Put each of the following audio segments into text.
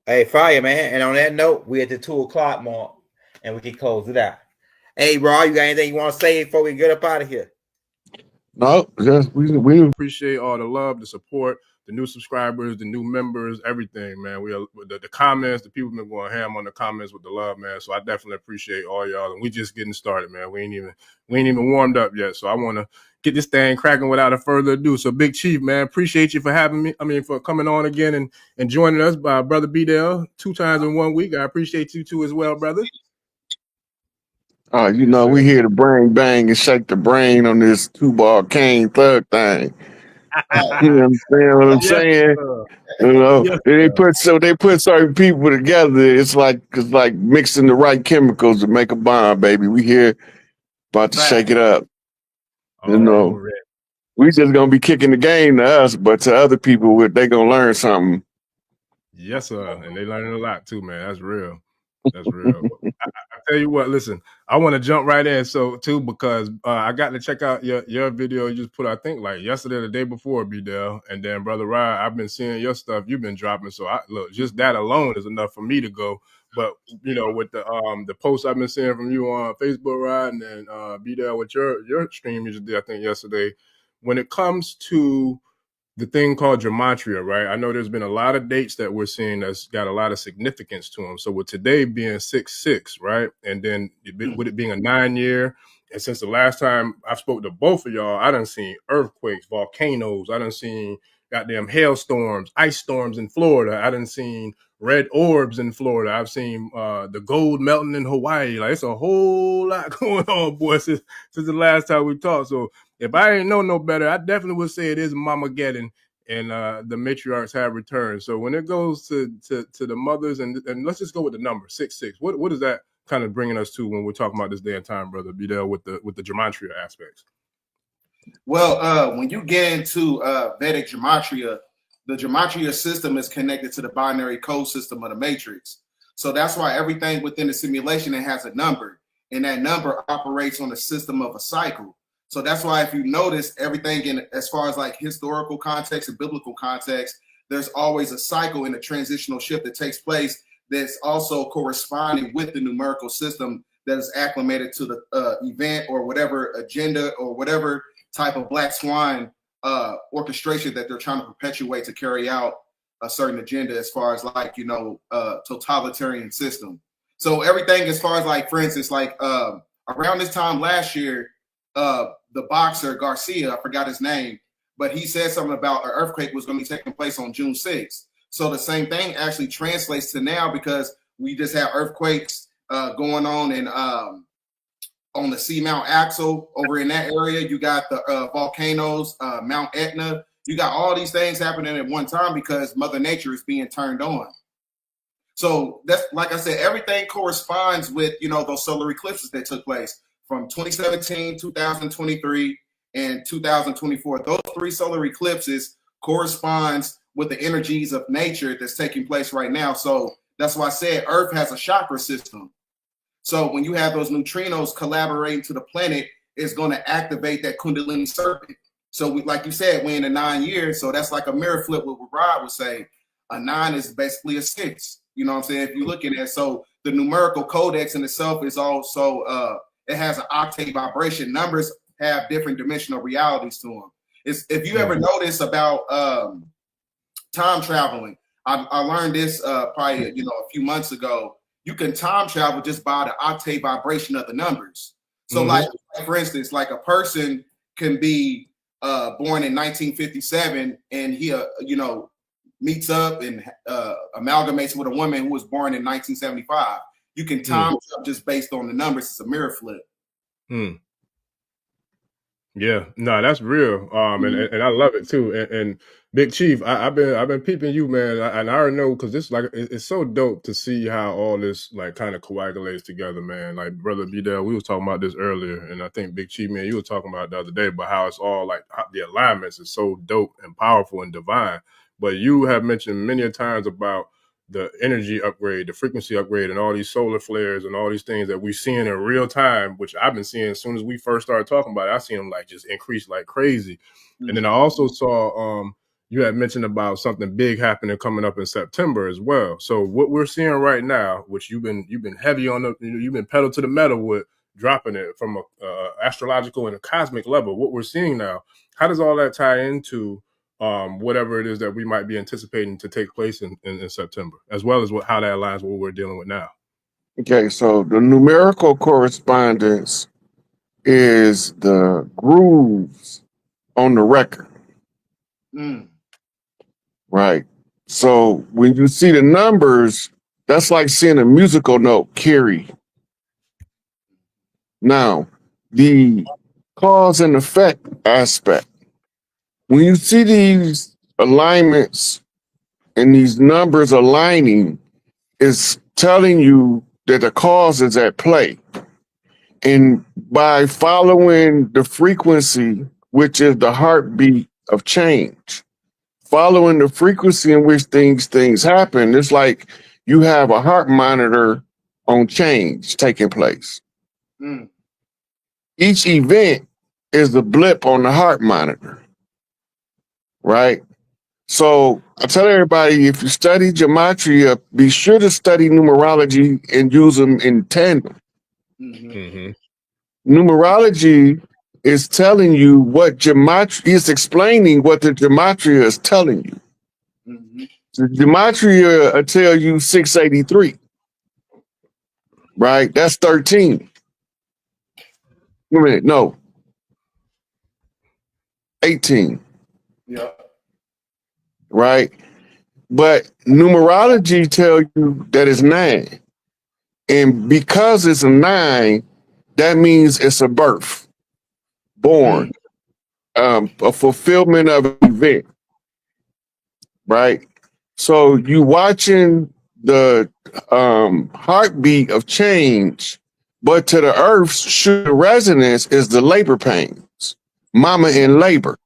Hey, fire, man. And on that note, we at the 2 o'clock mark, and we can close it out. Hey, Raw, you got anything you want to say before we get up out of here? No, just we appreciate all the love, the support, the new subscribers, the new members, everything, man. We are the comments, the people been going ham on the comments with the love, man. So I definitely appreciate all y'all, and we just getting started, man. We ain't even warmed up yet. So I want to get this thing cracking without a further ado. So Big Chief, man, appreciate you for having me. I mean, for coming on again and joining us by Brother B-Dale 2 times in 1 week. I appreciate you too as well, brother. Yes, sir. We Yes, here to bang bang and shake the brain on this 2 ball cane thug thing. You understand what I'm saying? sir. You know, Yes, they put certain people together. It's like mixing the right chemicals to make a bond, baby. We here about to shake it up. You know, already. we just gonna be kicking the game to us, but to other people, they gonna learn something. Yes, sir. And they learning a lot too, man. That's real. That's real. I tell you what, listen, I want to jump right in because I got to check out your video you just put, I think like yesterday or the day before, B-Dell. And then Brother Ryan, I've been seeing your stuff you've been dropping. So I look, just that alone is enough for me to go. But with the posts I've been seeing from you on Facebook, Ryan, and then B-Dell with your stream you just did, I think yesterday, when it comes to the thing called gematria, right? I know there's been a lot of dates that we're seeing that's got a lot of significance to them. So with today being 6/6, right? And then with it being a 9 year, and since the last time I spoke to both of y'all, I done seen earthquakes, volcanoes, I done seen goddamn hailstorms, ice storms in Florida. I done seen red orbs in Florida. I've seen the gold melting in Hawaii. Like it's a whole lot going on, boy, since the last time we talked. So if I ain't know no better, I definitely would say it is Mamageddon, and the matriarchs have returned. So when it goes to the mothers, and let's just go with the number 6/6. What is that kind of bringing us to when we're talking about this day and time, brother? Be there with the gematria aspects. Well, when you get into Vedic gematria, the gematria system is connected to the binary code system of the matrix. So that's why everything within the simulation, it has a number, and that number operates on the system of a cycle. So that's why if you notice everything in as far as like historical context and biblical context, there's always a cycle and a transitional shift that takes place that's also corresponding with the numerical system that is acclimated to the event or whatever agenda or whatever type of black swan orchestration that they're trying to perpetuate to carry out a certain agenda as far as like totalitarian system. So everything as far as like, for instance, like around this time last year, the boxer Garcia, I forgot his name, but he said something about an earthquake was going to be taking place on June 6th. So the same thing actually translates to now, because we just have earthquakes going on in on the Seamount Axle over in that area. You got the volcanoes, Mount Etna. You got all these things happening at one time because Mother Nature is being turned on. So that's, like I said, everything corresponds with, those solar eclipses that took place from 2017, 2023, and 2024. Those three solar eclipses corresponds with the energies of nature that's taking place right now. So that's why I said Earth has a chakra system. So when you have those neutrinos collaborating to the planet, it's going to activate that Kundalini serpent. So like you said, we're in a 9 years. So that's like a mirror flip, what Rod would say. A 9 is basically a 6. You know what I'm saying? If you look at it, so the numerical codex in itself is also, it has an octave vibration. Numbers have different dimensional realities to them. If you ever notice about time traveling, I learned this probably, a few months ago. You can time travel just by the octave vibration of the numbers. So like for instance, like a person can be born in 1957 and he, meets up and amalgamates with a woman who was born in 1975. You can time just based on the numbers. It's a mirror flip. Yeah, no, that's real. And I love it too. And Big Chief, I've been peeping you, man, and I already know, because this like it's so dope to see how all this like kind of coagulates together, man. Like Brother B-Dell, we was talking about this earlier, and I think Big Chief, man, you were talking about it the other day, but how it's all like how the alignments is so dope and powerful and divine. But you have mentioned many a times about the energy upgrade, the frequency upgrade, and all these solar flares and all these things that we're seeing in real time, which I've been seeing as soon as we first started talking about it. I seen them like just increase like crazy. And then I also saw, you had mentioned about something big happening coming up in September as well. So what we're seeing right now, which you've been heavy on you've been pedal to the metal with dropping it from a astrological and a cosmic level. What we're seeing now, how does all that tie into whatever it is that we might be anticipating to take place in September, as well as how that aligns with what we're dealing with now? Okay, so the numerical correspondence is the grooves on the record. Right. So when you see the numbers, that's like seeing a musical note carry. Now, the cause and effect aspect, when you see these alignments and these numbers aligning, it's telling you that the cause is at play. And by following the frequency, which is the heartbeat of change, following the frequency in which things happen, it's like you have a heart monitor on change taking place. Each event is a blip on the heart monitor, right? So I tell everybody, if you study gematria, be sure to study numerology and use them in tandem. Numerology is telling you what gematria is explaining, what the gematria is telling you. The gematria will tell you 683, right? That's 13. Wait a minute, no. 18. Yeah. Right? But numerology tell you that it's 9. And because it's a 9, that means it's a birth, born, a fulfillment of an event, right? So you watching the heartbeat of change, but to the earth's shooting resonance is the labor pains, mama in labor,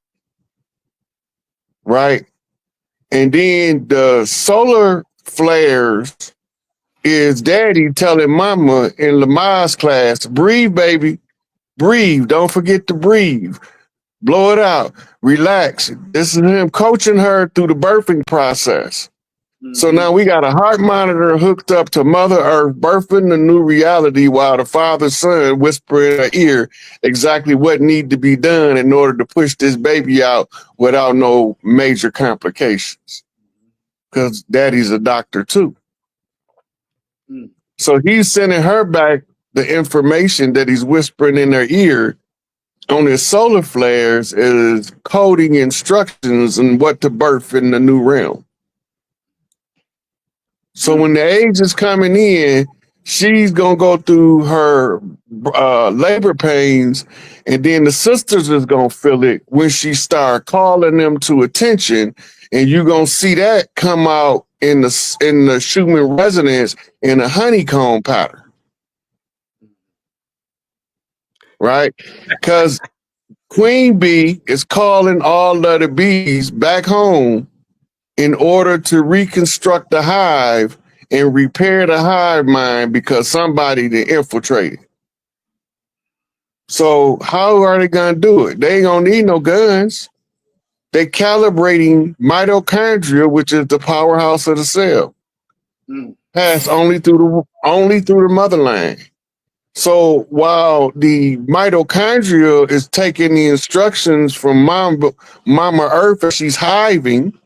right? And then the solar flares is daddy telling mama in Lamar's class, breathe, baby, breathe. Don't forget to breathe. Blow it out. Relax. This is him coaching her through the birthing process. So now we got a heart monitor hooked up to Mother Earth, birthing the new reality while the father son whisper in her ear exactly what need to be done in order to push this baby out without no major complications. Because daddy's a doctor too. So he's sending her back the information that he's whispering in her ear on his solar flares is coding instructions on what to birth in the new realm. So when the age is coming in, she's going to go through her labor pains, and then the sisters is going to feel it when she start calling them to attention, and you're going to see that come out in the Schumann resonance in a honeycomb pattern. Right? Because Queen Bee is calling all of the bees back home in order to reconstruct the hive and repair the hive mind because somebody they infiltrated. So how are they going to do it? They ain't going to need no guns. They calibrating mitochondria, which is the powerhouse of the cell. Pass only through the mother line. So while the mitochondria is taking the instructions from Mama Earth as she's hiving,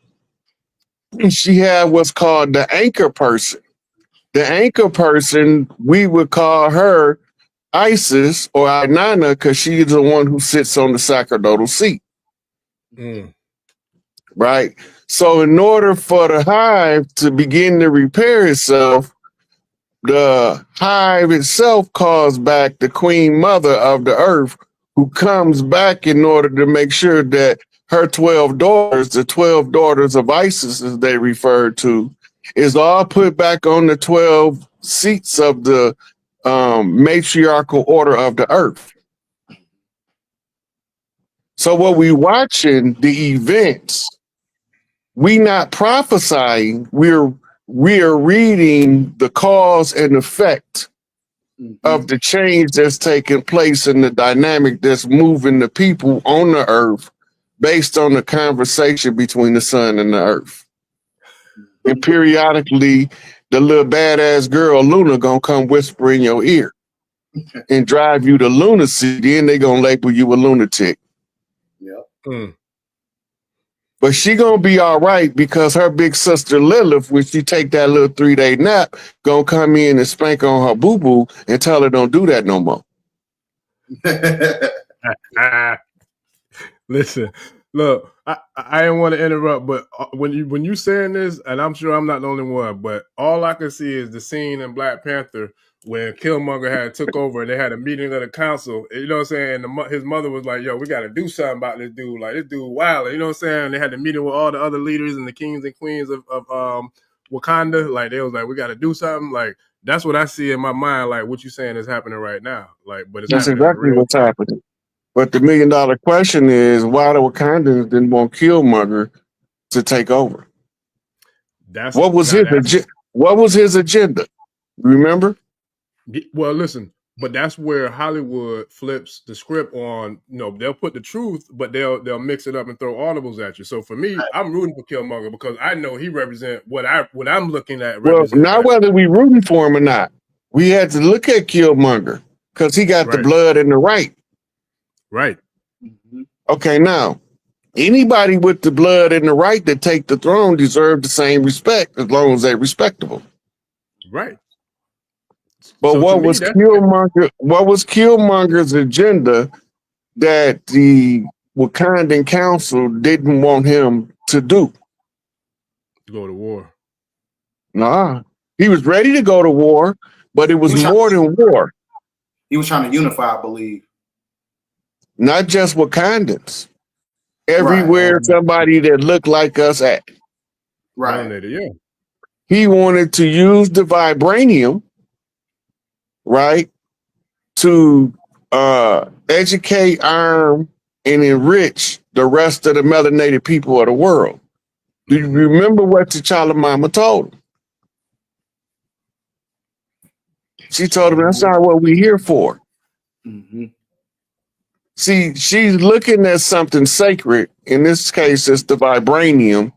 she had what's called the anchor person. The anchor person, we would call her Isis or Inanna because she's the one who sits on the sacerdotal seat. Right? So in order for the hive to begin to repair itself, the hive itself calls back the queen mother of the earth, who comes back in order to make sure that her 12 daughters, the 12 daughters of Isis, as they refer to, is all put back on the 12 seats of the matriarchal order of the earth. So what we watching the events, we not prophesying, we're reading the cause and effect of the change that's taking place in the dynamic that's moving the people on the earth based on the conversation between the sun and the earth. And periodically, the little badass girl Luna gonna come whisper in your ear and drive you to lunacy. Then they gonna label you a lunatic. Yeah. But she gonna be all right because her big sister Lilith, when she take that little 3-day nap, gonna come in and spank on her boo boo and tell her don't do that no more. Listen, look, I didn't want to interrupt, but when you saying this, and I'm sure I'm not the only one, but all I can see is the scene in Black Panther when Killmonger had took over and they had a meeting of the council. You know what I'm saying? And his mother was like, "Yo, we got to do something about this dude. Like this dude wild." You know what I'm saying? And they had a meeting with all the other leaders and the kings and queens of Wakanda. Like they was like, "We got to do something." Like that's what I see in my mind. Like what you saying is happening right now. Like, but it's That's happening in exactly real what's time. happening. But the $1 million question is why the Wakandans didn't want Killmonger to take over. What was his agenda? Remember? Well, listen, but that's where Hollywood flips the script on. You know, they'll put the truth, but they'll mix it up and throw audibles at you. So for me, I'm rooting for Killmonger because I know he represents what I'm looking at. Well, not whether we rooting for him or not. We had to look at Killmonger because he got the blood and the right. Right. Okay, now anybody with the blood and the right to take the throne deserve the same respect as long as they're respectable. Right. But so what was Killmonger's agenda that the Wakandan Council didn't want him to do? Go to war. Nah. He was ready to go to war, but it was more than war. He was trying to unify, I believe. Not just Wakandans. Everywhere somebody that looked like us at. Right. Yeah. He wanted to use the vibranium, right, to educate, arm, and enrich the rest of the melanated people of the world. Do you remember what T'Challa Mama told him? She told him that's not what we're here for. See, she's looking at something sacred. In this case, it's the vibranium,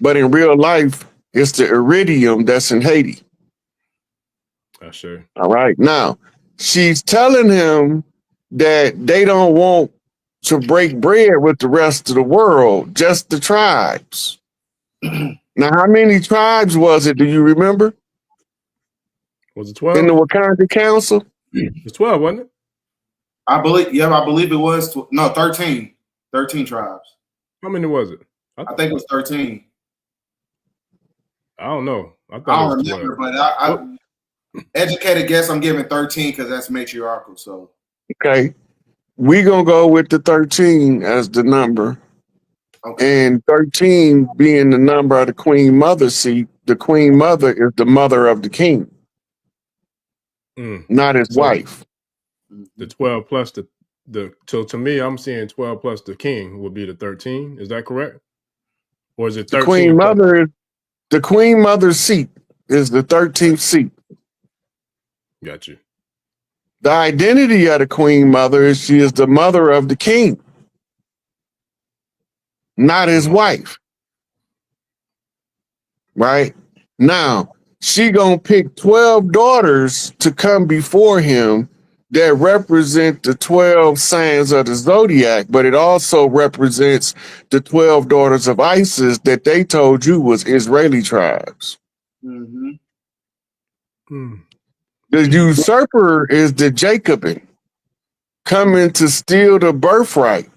but in real life, it's the iridium that's in Haiti. Sure. All right. Now, she's telling him that they don't want to break bread with the rest of the world, just the tribes. Now, how many tribes was it? Do you remember? Was it 12? In the Wakanda Council? It was 12, wasn't it? I believe it was 13. 13 tribes. How many was it? I think it was 13. I don't know. I don't remember, 12. But I educated guess I'm giving 13 because that's matriarchal. So okay. We're gonna go with the 13 as the number. Okay. And 13 being the number of the Queen Mother seat, the Queen Mother is the mother of the king. Not his wife. The 12 plus so to me, I'm seeing 12 plus the king would be the 13. Is that correct? Or is it 13? The Queen Mother's seat is the 13th seat. Got you. The identity of the Queen Mother is she is the mother of the king, not his wife. Right? Now, she gonna pick 12 daughters to come before him that represent the 12 signs of the zodiac, but it also represents the 12 daughters of Isis that they told you was Israeli tribes. The usurper is the Jacobin coming to steal the birthright.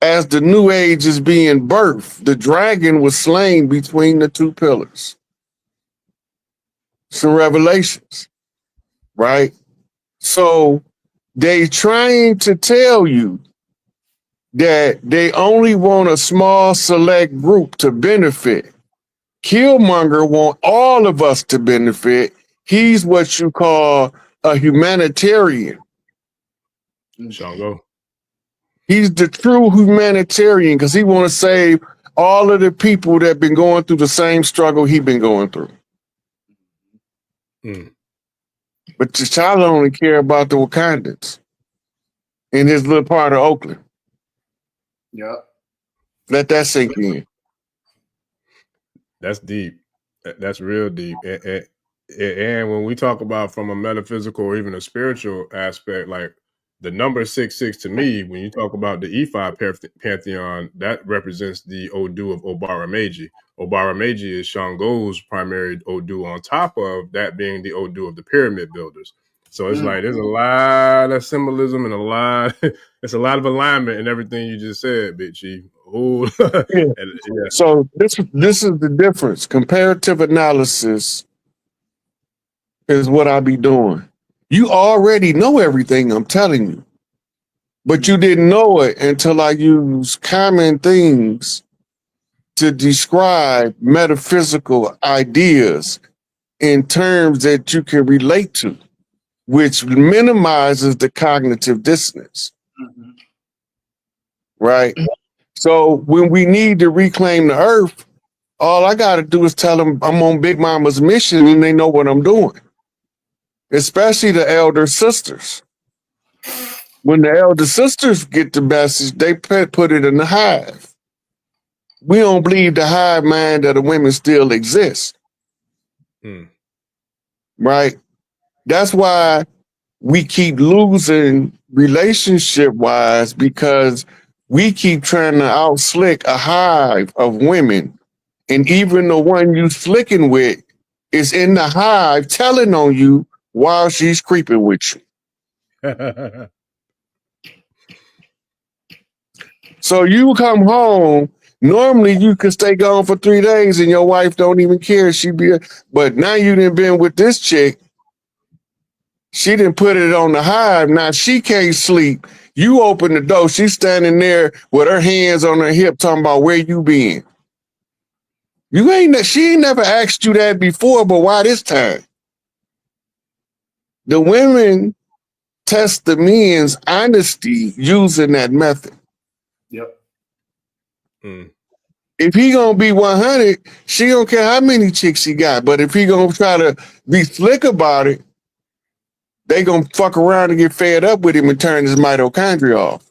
As the new age is being birthed, the dragon was slain between the two pillars. Some revelations, right? So they trying to tell you that they only want a small select group to benefit. Killmonger want all of us to benefit. He's what you call a humanitarian. Shango. He's the true humanitarian because he want to save all of the people that been going through the same struggle he been going through. But T'Challa only care about the Wakandans in his little part of Oakland. Yep. Let that sink in. That's deep. That's real deep. And when we talk about from a metaphysical or even a spiritual aspect, like the number 66 to me, when you talk about the Ifa pantheon, that represents the Odu of Obara Meiji. Obara Meiji is Shango's primary Odu, on top of that being the Odu of the pyramid builders. So it's like there's a lot of symbolism and it's a lot of alignment in everything you just said, Big Chief. Oh, Yeah. yeah. So this is the difference. Comparative analysis is what I be doing. You already know everything I'm telling you, but you didn't know it until I use common things to describe metaphysical ideas in terms that you can relate to, which minimizes the cognitive dissonance, right? So when we need to reclaim the earth, all I got to do is tell them I'm on Big Mama's mission and they know what I'm doing, especially the elder sisters. When the elder sisters get the message, they put it in the hive. We don't believe the hive mind of the women still exists, right? That's why we keep losing relationship-wise, because we keep trying to out-slick a hive of women. And even the one you slicking with is in the hive telling on you while she's creeping with you. So you come home, normally you could stay gone for 3 days and your wife don't even care. But now you done been with this chick. She didn't put it on the hive. Now she can't sleep. You open the door. She's standing there with her hands on her hip talking about where you been. She ain't never asked you that before, but why this time? The women test the men's honesty using that method. Yep. If he gonna be 100, she don't care how many chicks he got. But if he gonna try to be slick about it, they gonna fuck around and get fed up with him and turn his mitochondria off.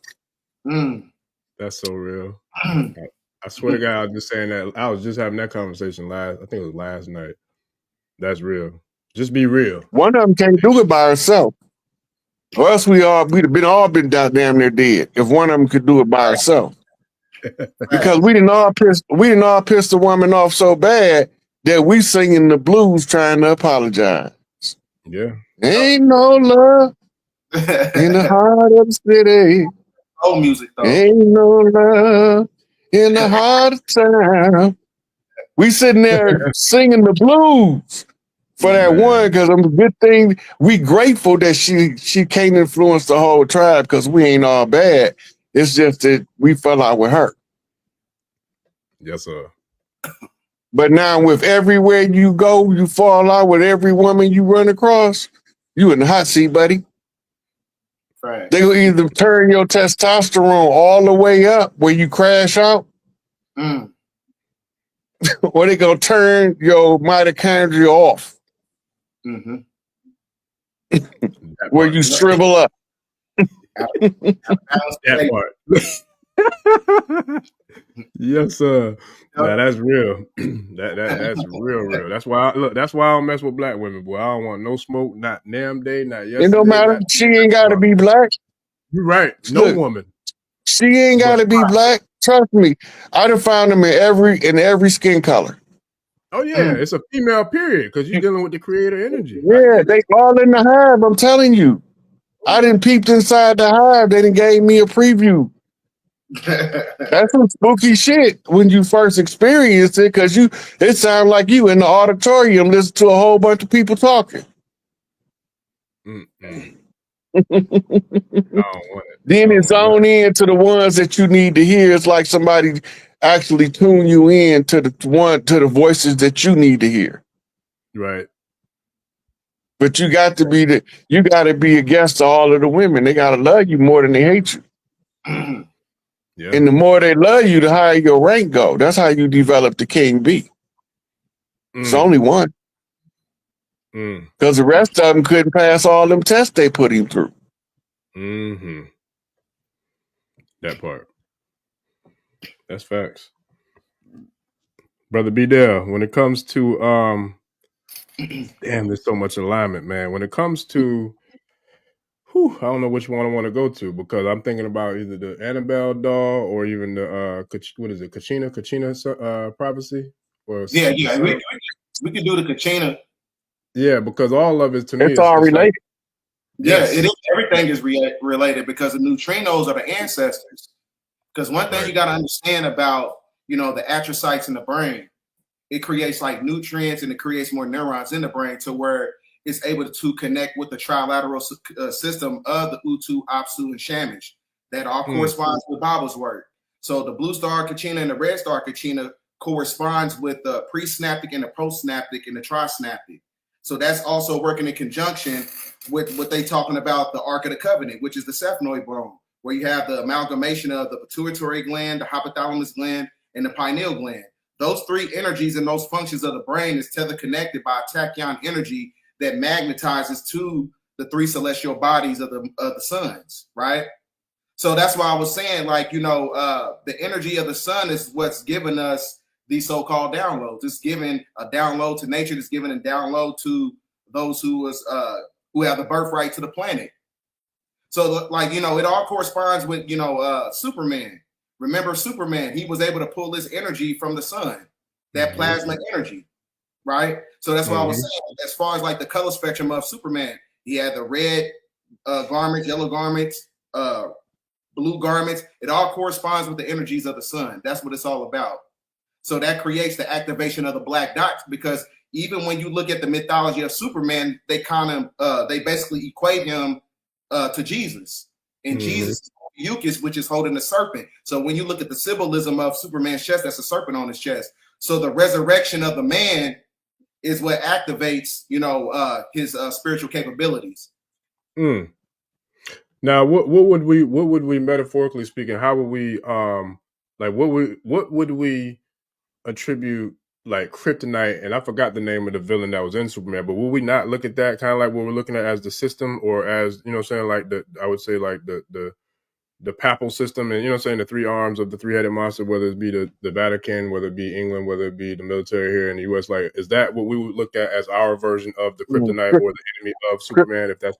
That's so real. I swear to God, I was just saying that. I was just having that conversation I think it was last night. That's real. Just be real. One of them can't do it by herself. Or else we'd all been damn near dead if one of them could do it by herself. Because we didn't all piss the woman off so bad that we singing the blues trying to apologize. Yeah. Ain't no love in the heart of the city. Old music though. Ain't no love in the heart of town. We sitting there singing the blues for that one, because I'm a good thing. We grateful that she can't influence the whole tribe, because we ain't all bad. It's just that we fell out with her. Yes, sir. But now with everywhere you go, you fall out with every woman you run across, you in the hot seat, buddy. Right. They will either turn your testosterone all the way up where you crash out, or they gonna turn your mitochondria off. Where you shrivel up. That part. Yes, sir. Nah, that's real. That's real. That's why I don't mess with black women, boy. I don't want no smoke, not damn day, not yesterday. It don't matter. She ain't gotta be black. You're right. No woman. She ain't gotta be black. Trust me. I done found them in every skin color. Oh yeah, it's a female period, because you're dealing with the creator energy. Yeah, they all in the hive, I'm telling you. I done peeped inside the hive. They done gave me a preview. That's some spooky shit when you first experience it, because it sounds like you in the auditorium listening to a whole bunch of people talking. I don't want it. Then it's on in to the ones that you need to hear. It's like somebody actually tune you in to the voices that you need to hear. Right. But you got to be a guest to all of the women. They gotta love you more than they hate you. Yeah. And the more they love you, the higher your rank go. That's how you develop the king bee. It's only one. Because the rest of them couldn't pass all them tests they put him through. That part. That's facts. Brother B Dale, when it comes to damn, there's so much alignment, man. When it comes to I don't know which one I want to go to because I'm thinking about either the Annabelle doll or even the what is it, Kachina prophecy or Yeah, the yeah. son. We can do the Kachina. Yeah, because all of it to me It's all it's like related. Yeah, yes. it is. Everything is related because the neutrinos are the ancestors. Because one thing Right. you got to understand about, the astrocytes in the brain, it creates like nutrients and it creates more neurons in the brain to where it's able to connect with the trilateral system of the Utu, Apsu, and Shamish that all corresponds with Bible's word. So the blue star Kachina and the red star Kachina corresponds with the presynaptic and the postsynaptic and the trisynaptic. So that's also working in conjunction with what they talking about the Ark of the Covenant, which is the sphenoid bone, where you have the amalgamation of the pituitary gland, the hypothalamus gland, and the pineal gland. Those three energies and those functions of the brain is tether connected by a tachyon energy that magnetizes to the three celestial bodies of the suns, right? So that's why I was saying, like, the energy of the sun is what's giving us these so-called downloads. It's giving a download to nature. It's giving a download to those who have the birthright to the planet. So, like, it all corresponds with, Superman. Remember Superman? He was able to pull this energy from the sun, that plasma energy, right? So that's why I was saying, as far as like the color spectrum of Superman, he had the red garments, yellow garments, blue garments. It all corresponds with the energies of the sun. That's what it's all about. So that creates the activation of the black dots, because even when you look at the mythology of Superman, they they basically equate him to Jesus, and Jesus Eucus, which is holding the serpent. So when you look at the symbolism of Superman's chest, that's a serpent on his chest. So the resurrection of the man is what activates, his spiritual capabilities. Now, what would we metaphorically speaking? How would we what would we attribute like kryptonite? And I forgot the name of the villain that was in Superman, but will we not look at that kind of like what we're looking at as the system, or as saying like I would say like the papal system, and saying the three arms of the three-headed monster, whether it be the Vatican, whether it be England, whether it be the military here in the US, like is that what we would look at as our version of the kryptonite or the enemy of Superman? If that's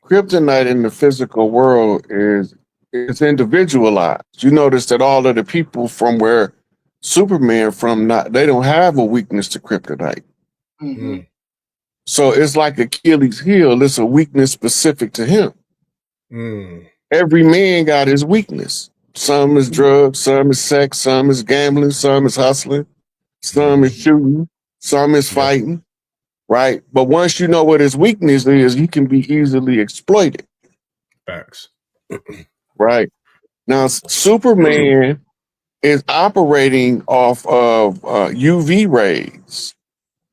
Kryptonite in the physical world is individualized. You notice that all of the people from where Superman they don't have a weakness to kryptonite. So it's like Achilles' heel. It's a weakness specific to him. Every man got his weakness. Some is drugs, some is sex, some is gambling, some is hustling, some is shooting, some is fighting. Right? But once you know what his weakness is, he can be easily exploited. Facts. Right? Now, Superman is operating off of UV rays.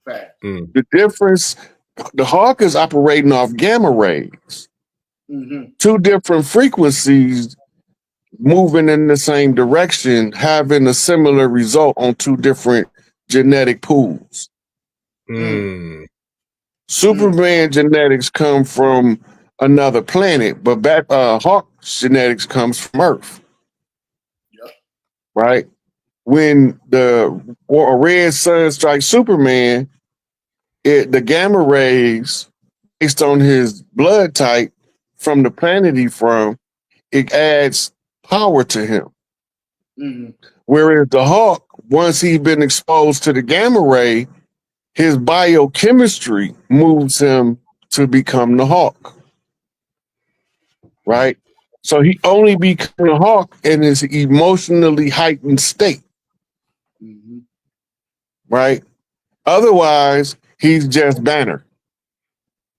Fact. The difference, the Hawk is operating off gamma rays. Two different frequencies moving in the same direction, having a similar result on two different genetic pools. Superman genetics come from another planet, but Hawk's genetics comes from Earth. Right? When a red sun strikes Superman, the gamma rays, based on his blood type from the planet he's from, it adds power to him. Whereas the Hawk, once he's been exposed to the gamma ray, his biochemistry moves him to become the Hawk. Right? So he only becomes a Hawk in his emotionally heightened state. Right? Otherwise, he's just Banner.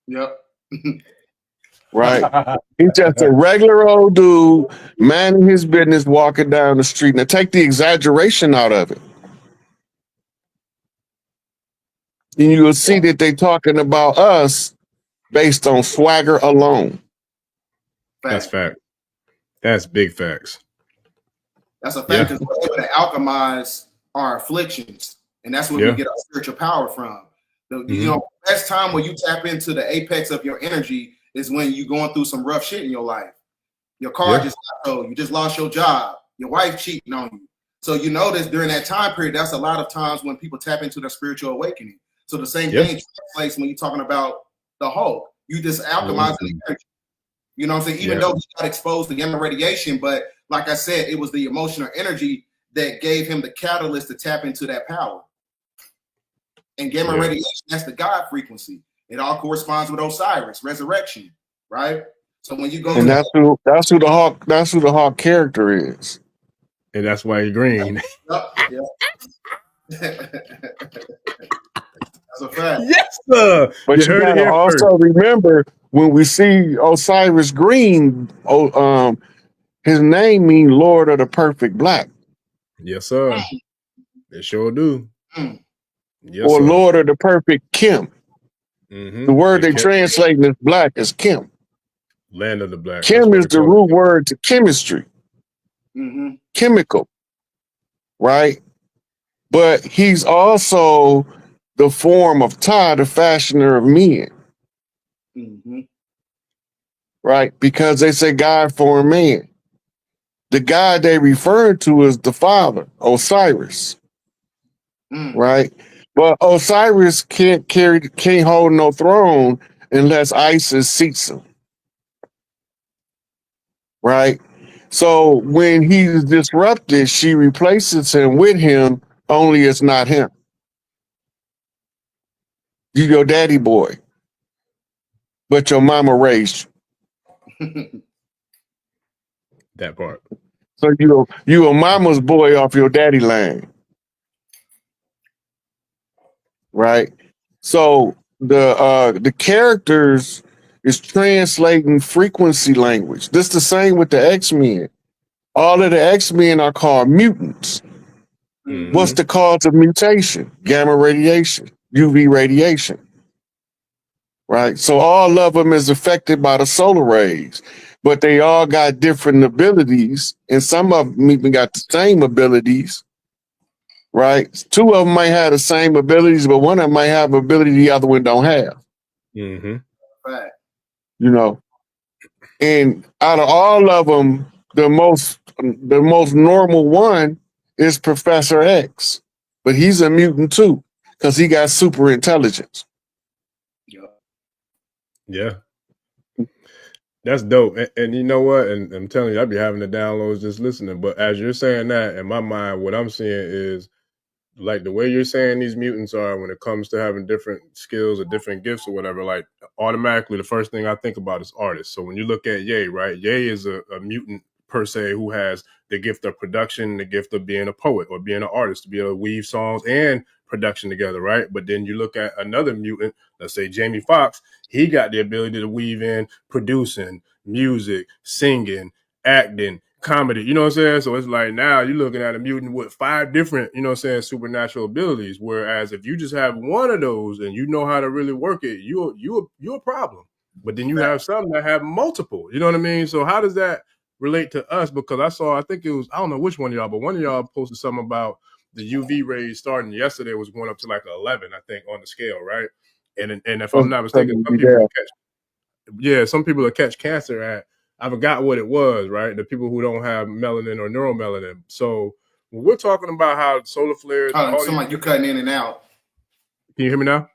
Yep. Right? He's just a regular old dude, minding his business, walking down the street. Now take the exaggeration out of it, and you will see that they're talking about us based on swagger alone. That's fact. That's big facts. That's a fact, because we're able to alchemize our afflictions, and that's where we get our spiritual power from. The best time when you tap into the apex of your energy is when you're going through some rough shit in your life. Your car just got towed. You just lost your job. Your wife cheating on you. So you notice during that time period, that's a lot of times when people tap into their spiritual awakening. So the same thing takes place when you're talking about the Hulk. You just alchemize the energy. You know what I'm saying? Even though he got exposed to gamma radiation, but like I said, it was the emotional energy that gave him the catalyst to tap into that power. And gamma radiation, that's the God frequency. It all corresponds with Osiris, resurrection, right? So when you go, and that's who the Hawk character is, and that's why he's green. Yeah. That's a fact. Yes, sir. But you heard it gotta here also first. remember when we see Osiris green, his name means Lord of the Perfect Black. Yes, sir. They sure do. Yes, or sir. Lord of the Perfect Kim. The word they translate as black is Kim. Land of the Black. Kim is the root word to chemistry, chemical, right? But he's also the form of Ptah, the fashioner of men, right? Because they say God formed man. The God they refer to is the Father, Osiris, right? But Osiris can't hold no throne unless Isis seats him, right? So when he's disrupted, she replaces him with him, only it's not him. You your daddy boy, but your mama raised you. That part. So you a mama's boy off your daddy line, right? So the characters is translating frequency language. This the same with the X-Men. All of the X-Men are called mutants. What's the cause of mutation? Gamma radiation, UV radiation, right? So all of them is affected by the solar rays, but they all got different abilities, and some of them even got the same abilities, right? Two of them might have the same abilities, but one of them might have an ability the other one don't have. Right. You know, and out of all of them, the most normal one is Professor X, but he's a mutant too because he got super intelligence. Yeah. That's dope. And you know what? And I'm telling you, I'd be having the downloads just listening. But as you're saying that, in my mind, what I'm seeing is like the way you're saying these mutants are when it comes to having different skills or different gifts or whatever, like automatically the first thing I think about is artists. So when you look at Ye, right? Ye is a mutant per se who has the gift of production, the gift of being a poet or being an artist, to be able to weave songs and production together, right? But then you look at another mutant, let's say Jamie Foxx, he got the ability to weave in producing, music, singing, acting, comedy, you know what I'm saying? So it's like now you're looking at a mutant with 5 different, you know what I'm saying, supernatural abilities. Whereas if you just have one of those and you know how to really work it, you're a problem. But then you have some that have multiple, you know what I mean? So how does that relate to us? Because I think it was, I don't know which one of y'all, but one of y'all posted something about the UV rays starting yesterday was going up to like 11, I think, on the scale, right? And if I'm not mistaken, some people will catch cancer at, I forgot what it was, right? The people who don't have melanin or neuromelanin. So when we're talking about how solar flares, Somebody you cutting in and out. Can you hear me now?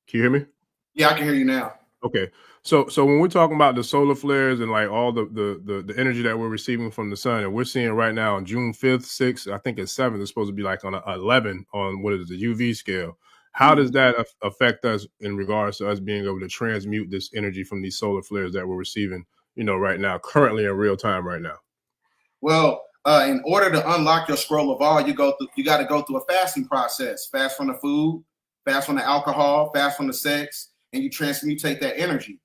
Can you hear me? Yeah, I can hear you now. Okay. So when we're talking about the solar flares and like all the energy that we're receiving from the sun, and we're seeing right now on June 5th, 6th, I think it's 7th, it's supposed to be like on 11 on what is the UV scale. How does that affect us in regards to us being able to transmute this energy from these solar flares that we're receiving, you know, right now, currently in real time right now? Well, in order to unlock your scroll of all, you got to go through a fasting process. Fast from the food, fast from the alcohol, fast from the sex, and you transmutate that energy.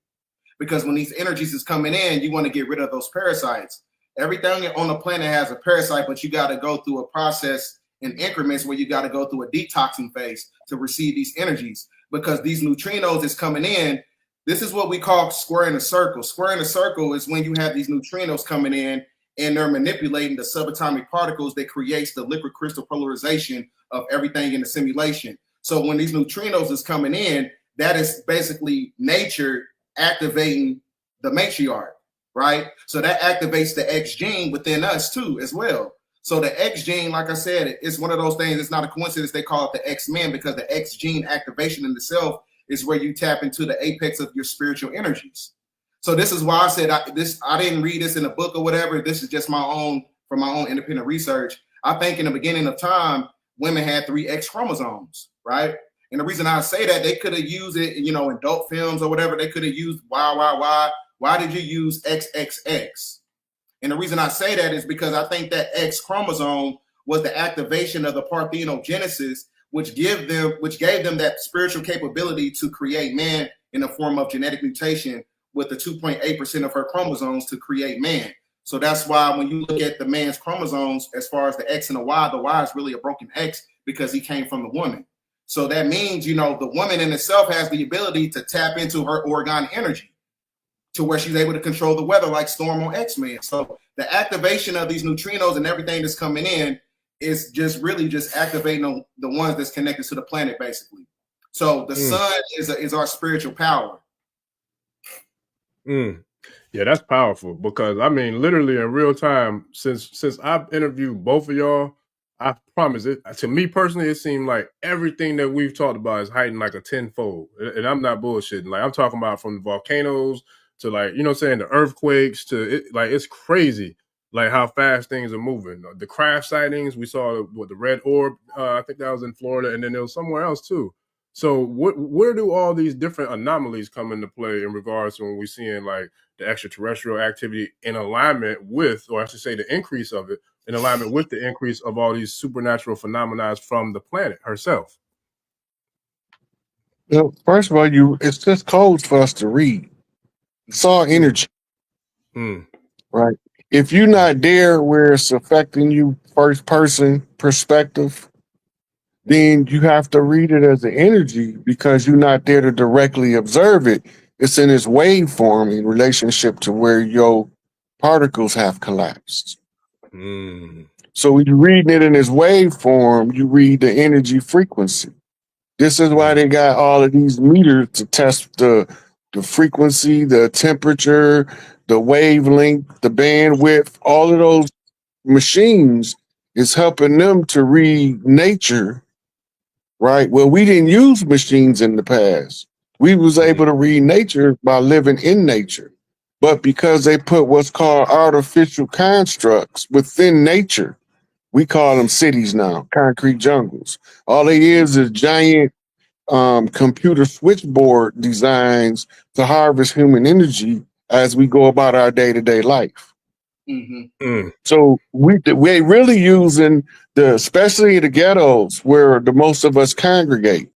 Because when these energies is coming in, you want to get rid of those parasites. Everything on the planet has a parasite, but you got to go through a process in increments where you got to go through a detoxing phase to receive these energies. Because these neutrinos is coming in. This is what we call squaring a circle. Squaring a circle is when you have these neutrinos coming in and they're manipulating the subatomic particles that creates the liquid crystal polarization of everything in the simulation. So when these neutrinos is coming in, that is basically nature activating the matriarch, right? So that activates the X gene within us too, as well. So the X gene, like I said, it's one of those things. It's not a coincidence they call it the X-Men, because the X gene activation in itself is where you tap into the apex of your spiritual energies. So this is why I said I didn't read this in a book or whatever. This is just from my own independent research. I think in the beginning of time, women had 3 X chromosomes, right? And the reason I say that, they could have used it, in adult films or whatever. They could have used why. Why did you use XXX? And the reason I say that is because I think that X chromosome was the activation of the parthenogenesis, which gave them that spiritual capability to create man in the form of genetic mutation with the 2.8% of her chromosomes to create man. So that's why when you look at the man's chromosomes, as far as the X and the Y is really a broken X because he came from the woman. So that means, the woman in itself has the ability to tap into her orgone energy to where she's able to control the weather like Storm on X-Men. So the activation of these neutrinos and everything that's coming in is just really just activating the ones that's connected to the planet, basically. So the sun is our spiritual power. Yeah, that's powerful, because I mean, literally in real time, since I've interviewed both of y'all, I promise it, to me personally, it seemed like everything that we've talked about is heightened like a tenfold. And I'm not bullshitting. Like, I'm talking about from the volcanoes to, like, the earthquakes to it, like, it's crazy, like how fast things are moving. The crash sightings, we saw the red orb, I think that was in Florida, and then there was somewhere else too. So where do all these different anomalies come into play in regards to when we're seeing like the extraterrestrial activity in alignment with, or I should say the increase of it, in alignment with the increase of all these supernatural phenomena from the planet herself? First of all, it's just codes for us to read. It's all energy, right? If you're not there where it's affecting you first person perspective, then you have to read it as an energy because you're not there to directly observe it. It's in its waveform in relationship to where your particles have collapsed. So when you're reading it in its waveform, you read the energy frequency. This is why they got all of these meters to test the frequency, the temperature, the wavelength, the bandwidth. All of those machines is helping them to read nature, right? Well, we didn't use machines in the past. We was able to read nature by living in nature. But because they put what's called artificial constructs within nature, we call them cities now, concrete jungles. All they is giant computer switchboard designs to harvest human energy as we go about our day-to-day life. So we're really using especially the ghettos where the most of us congregate.